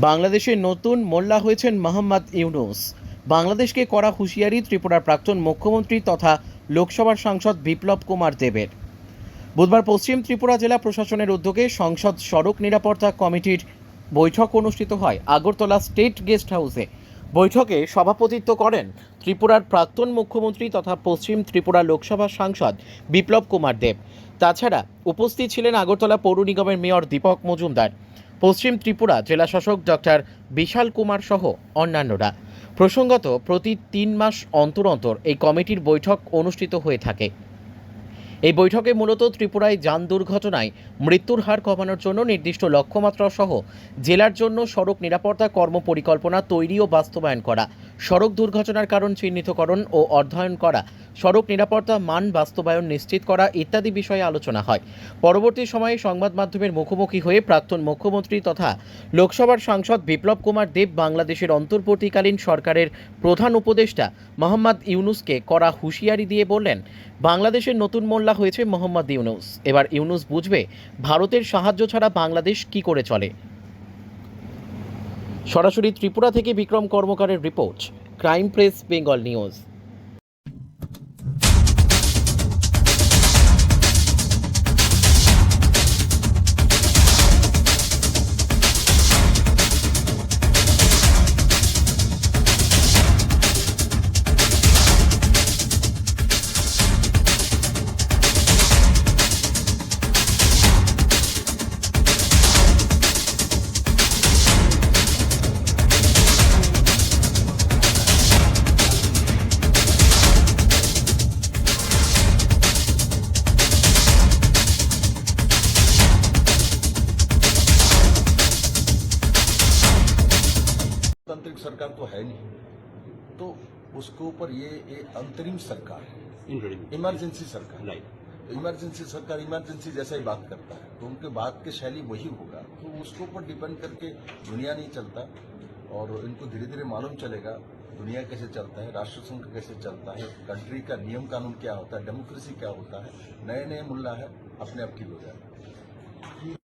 বাংলাদেশের নতুন মোল্লা হয়েছেন মোহাম্মদ ইউনূস। বাংলাদেশকে কড়া হুঁশিয়ারি ত্রিপুরার প্রাক্তন মুখ্যমন্ত্রী তথা লোকসভার সাংসদ বিপ্লব কুমার দেবের। বুধবার পশ্চিম ত্রিপুরা জেলা প্রশাসনের উদ্যোগে সংসদ সড়ক নিরাপত্তা কমিটির বৈঠক অনুষ্ঠিত হয় আগরতলা স্টেট গেস্ট হাউসে। বৈঠকে সভাপতিত্ব করেন ত্রিপুরার প্রাক্তন মুখ্যমন্ত্রী তথা পশ্চিম ত্রিপুরা লোকসভার সাংসদ বিপ্লব কুমার দেব। তাছাড়া উপস্থিত ছিলেন আগরতলা পৌর নিগমের মেয়র দীপক মজুমদার, পশ্চিম ত্রিপুরা জেলাশাসক ডক্টর বিশাল কুমার সহ অন্যান্যরা। প্রসঙ্গত, প্রতি 3 মাস অন্তর অন্তর এই কমিটির বৈঠক অনুষ্ঠিত হয়ে থাকে। এই বৈঠকে মূলত ত্রিপুরায় যান দুর্ঘটনায় মৃত্যুর হার কমানোর জন্য নির্দিষ্ট লক্ষ্যমাত্রা সহ জেলার জন্য সড়ক নিরাপত্তা কর্মপরিকল্পনা তৈরি ও বাস্তবায়ন করা, সড়ক দুর্ঘটনার কারণ চিহ্নিতকরণ ও অধ্যয়ন করা, সড়ক নিরাপত্তা মান বাস্তবায়ন নিশ্চিত করা ইত্যাদি বিষয়ে আলোচনা হয়। পরবর্তী সময়ে সংবাদ মাধ্যমের মুখোমুখি হয়ে প্রাক্তন মুখ্যমন্ত্রী তথা লোকসভার সাংসদ বিপ্লব কুমার দেব বাংলাদেশের অন্তর্বর্তীকালীন সরকারের প্রধান উপদেষ্টা মোহাম্মদ ইউনূসকে কড়া হুঁশিয়ারি দিয়ে বললেন, বাংলাদেশের নতুন মোল্লা হয়েছে মোহাম্মদ ইউনূস। এবার ইউনূস বুঝবে ভারতের সাহায্য ছাড়া বাংলাদেশ কি করে চলে। সরাসরি ত্রিপুরা থেকে বিক্রম কর্মকারের রিপোর্ট, ক্রাইম প্রেস বেঙ্গল নিউজ। तांत्रिक सरकार तो है नहीं, तो उसके ऊपर ये अंतरिम सरकार है, इमरजेंसी सरकार। तो इमरजेंसी सरकार इमरजेंसी जैसा ही बात करता है, तो उनके बात की शैली वही होगा। तो उसके ऊपर डिपेंड करके दुनिया नहीं चलता, और इनको धीरे धीरे मालूम चलेगा दुनिया कैसे चलता है, राष्ट्रसंघ कैसे चलता है, कंट्री का नियम कानून क्या होता है, डेमोक्रेसी क्या होता है। नए नए मुल्ला है, अपने आप ठीक हो जाएगा।